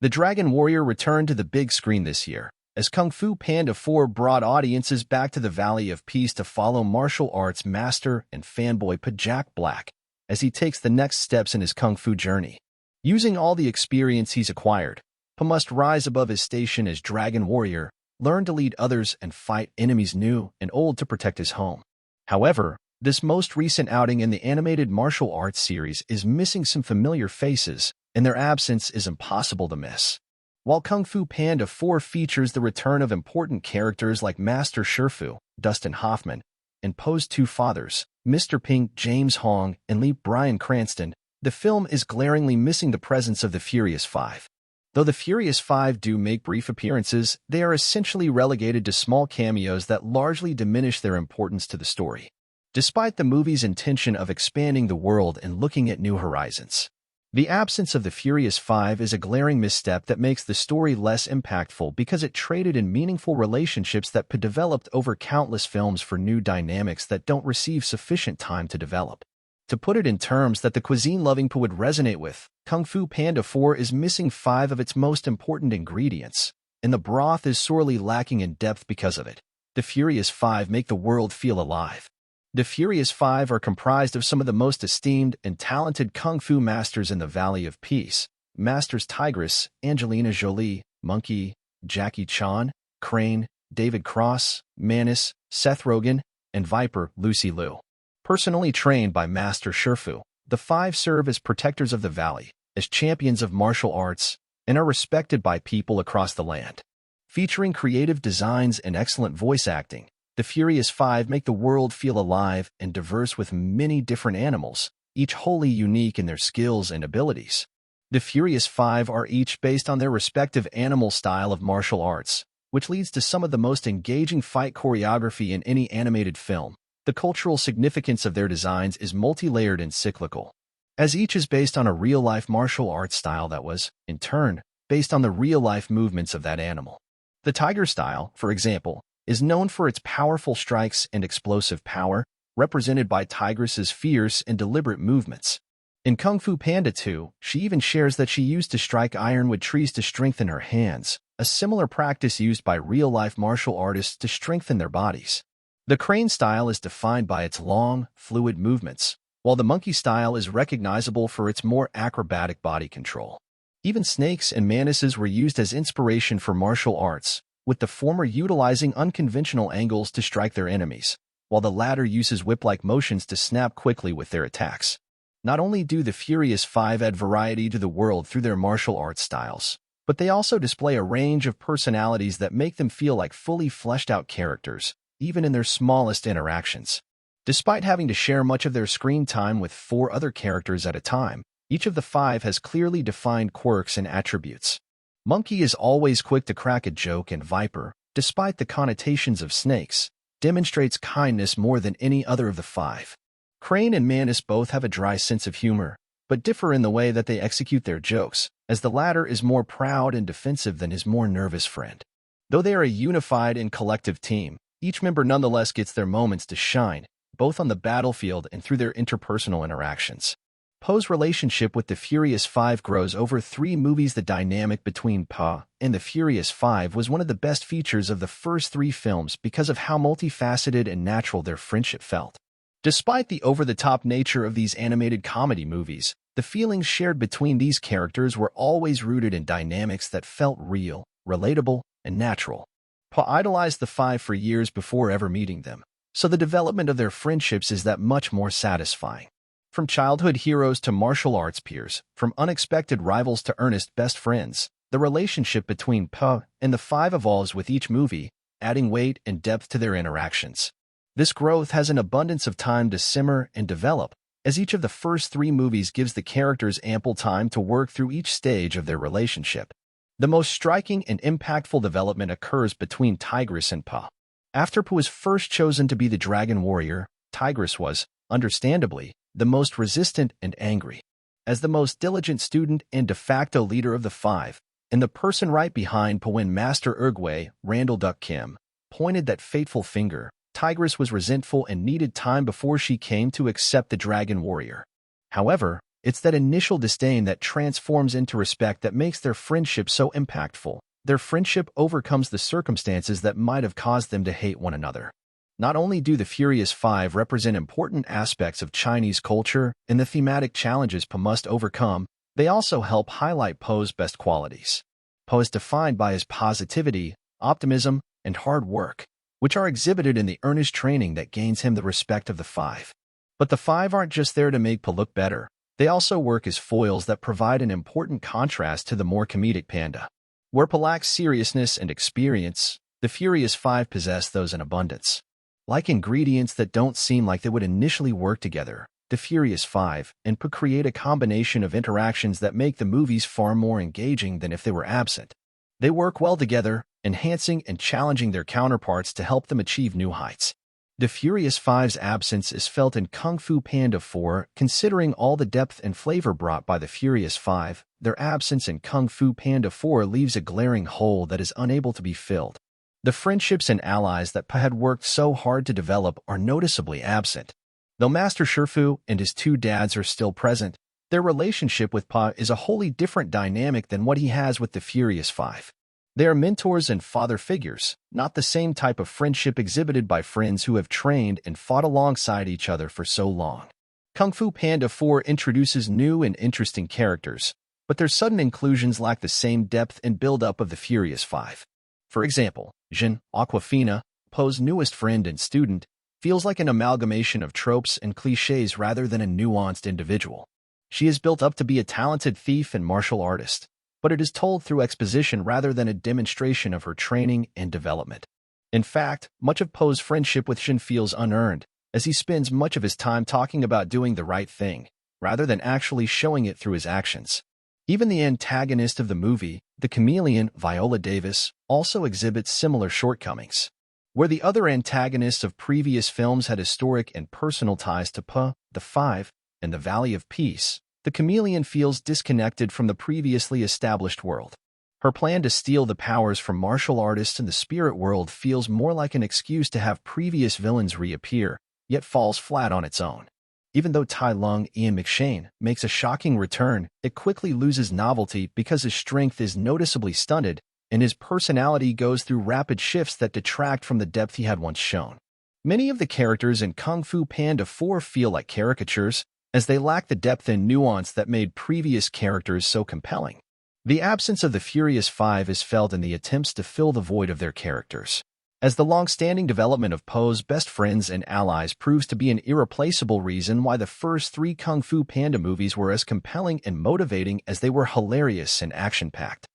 The Dragon Warrior returned to the big screen this year, as Kung Fu Panda 4 brought audiences back to the Valley of Peace to follow martial arts master and fanboy Jack Black as he takes the next steps in his Kung Fu journey. Using all the experience he's acquired, Pa must rise above his station as Dragon Warrior, learn to lead others and fight enemies new and old to protect his home. However, this most recent outing in the animated martial arts series is missing some familiar faces, and their absence is impossible to miss. While Kung Fu Panda 4 features the return of important characters like Master Shifu, Dustin Hoffman, and Poe's two fathers, Mr. Pink, James Hong, and Lee Bryan Cranston, the film is glaringly missing the presence of the Furious Five. Though the Furious Five do make brief appearances, they are essentially relegated to small cameos that largely diminish their importance to the story, despite the movie's intention of expanding the world and looking at new horizons. The absence of the Furious Five is a glaring misstep that makes the story less impactful because it traded in meaningful relationships that could develop over countless films for new dynamics that don't receive sufficient time to develop. To put it in terms that the cuisine-loving would resonate with, Kung Fu Panda 4 is missing 5 of its most important ingredients, and the broth is sorely lacking in depth because of it. The Furious Five make the world feel alive. The Furious Five are comprised of some of the most esteemed and talented Kung Fu masters in the Valley of Peace. Masters Tigress, Angelina Jolie, Monkey, Jackie Chan, Crane, David Cross, Manus, Seth Rogen, and Viper, Lucy Liu. Personally trained by Master Shifu, the 5 serve as protectors of the valley, as champions of martial arts, and are respected by people across the land. Featuring creative designs and excellent voice acting, the Furious Five make the world feel alive and diverse with many different animals, each wholly unique in their skills and abilities. The Furious Five are each based on their respective animal style of martial arts, which leads to some of the most engaging fight choreography in any animated film. The cultural significance of their designs is multi-layered and cyclical, as each is based on a real-life martial arts style that was, in turn, based on the real-life movements of that animal. The tiger style, for example, is known for its powerful strikes and explosive power, represented by Tigress's fierce and deliberate movements. In Kung Fu Panda 2, she even shares that she used to strike ironwood trees to strengthen her hands, a similar practice used by real-life martial artists to strengthen their bodies. The crane style is defined by its long, fluid movements, while the monkey style is recognizable for its more acrobatic body control. Even snakes and manuses were used as inspiration for martial arts, with the former utilizing unconventional angles to strike their enemies, while the latter uses whip-like motions to snap quickly with their attacks. Not only do the Furious Five add variety to the world through their martial arts styles, but they also display a range of personalities that make them feel like fully fleshed-out characters, even in their smallest interactions. Despite having to share much of their screen time with 4 other characters at a time, each of the 5 has clearly defined quirks and attributes. Monkey is always quick to crack a joke, and Viper, despite the connotations of snakes, demonstrates kindness more than any other of the 5. Crane and Manus both have a dry sense of humor, but differ in the way that they execute their jokes, as the latter is more proud and defensive than his more nervous friend. Though they are a unified and collective team, each member nonetheless gets their moments to shine, both on the battlefield and through their interpersonal interactions. Poe's relationship with the Furious Five grows over 3 movies. The dynamic between Pa and the Furious Five was one of the best features of the first 3 films because of how multifaceted and natural their friendship felt. Despite the over-the-top nature of these animated comedy movies, the feelings shared between these characters were always rooted in dynamics that felt real, relatable, and natural. Pa idolized the 5 for years before ever meeting them, so the development of their friendships is that much more satisfying. From childhood heroes to martial arts peers, from unexpected rivals to earnest best friends, the relationship between Pa and the 5 evolves with each movie, adding weight and depth to their interactions. This growth has an abundance of time to simmer and develop, as each of the first 3 movies gives the characters ample time to work through each stage of their relationship. The most striking and impactful development occurs between Tigress and Pa. After Pa was first chosen to be the Dragon Warrior, Tigress was, understandably, the most resistant and angry. As the most diligent student and de facto leader of the 5, and the person right behind Pa when Master Uruguay, Randall Duck Kim, pointed that fateful finger, Tigress was resentful and needed time before she came to accept the Dragon Warrior. However, It's that initial disdain that transforms into respect that makes their friendship so impactful. Their friendship overcomes the circumstances that might have caused them to hate one another. Not only do the Furious Five represent important aspects of Chinese culture and the thematic challenges Po must overcome, they also help highlight Po's best qualities. Po is defined by his positivity, optimism, and hard work, which are exhibited in the earnest training that gains him the respect of the Five. But the Five aren't just there to make Po look better. They also work as foils that provide an important contrast to the more comedic Panda. Where Po lacks seriousness and experience, the Furious Five possess those in abundance. Like ingredients that don't seem like they would initially work together, the Furious Five and Po create a combination of interactions that make the movies far more engaging than if they were absent. They work well together, enhancing and challenging their counterparts to help them achieve new heights. The Furious Five's absence is felt in Kung Fu Panda 4, considering all the depth and flavor brought by the Furious Five. Their absence in Kung Fu Panda 4 leaves a glaring hole that is unable to be filled. The friendships and allies that Po had worked so hard to develop are noticeably absent. Though Master Shifu and his two dads are still present, their relationship with Po is a wholly different dynamic than what he has with the Furious Five. They are mentors and father figures, not the same type of friendship exhibited by friends who have trained and fought alongside each other for so long. Kung Fu Panda 4 introduces new and interesting characters, but their sudden inclusions lack the same depth and build-up of the Furious Five. For example, Jin, Aquafina, Po's newest friend and student, feels like an amalgamation of tropes and cliches rather than a nuanced individual. She is built up to be a talented thief and martial artist, but it is told through exposition rather than a demonstration of her training and development. In fact, much of Po's friendship with Jin feels unearned, as he spends much of his time talking about doing the right thing, rather than actually showing it through his actions. Even the antagonist of the movie, the chameleon Viola Davis, also exhibits similar shortcomings. Where the other antagonists of previous films had historic and personal ties to Po, the Five, and the Valley of Peace, the chameleon feels disconnected from the previously established world. Her plan to steal the powers from martial artists in the spirit world feels more like an excuse to have previous villains reappear, yet falls flat on its own. Even though Tai Lung Ian McShane makes a shocking return, it quickly loses novelty because his strength is noticeably stunted, and his personality goes through rapid shifts that detract from the depth he had once shown. Many of the characters in Kung Fu Panda 4 feel like caricatures, as they lack the depth and nuance that made previous characters so compelling. The absence of the Furious Five is felt in the attempts to fill the void of their characters, as the long-standing development of Po's best friends and allies proves to be an irreplaceable reason why the first three Kung Fu Panda movies were as compelling and motivating as they were hilarious and action-packed.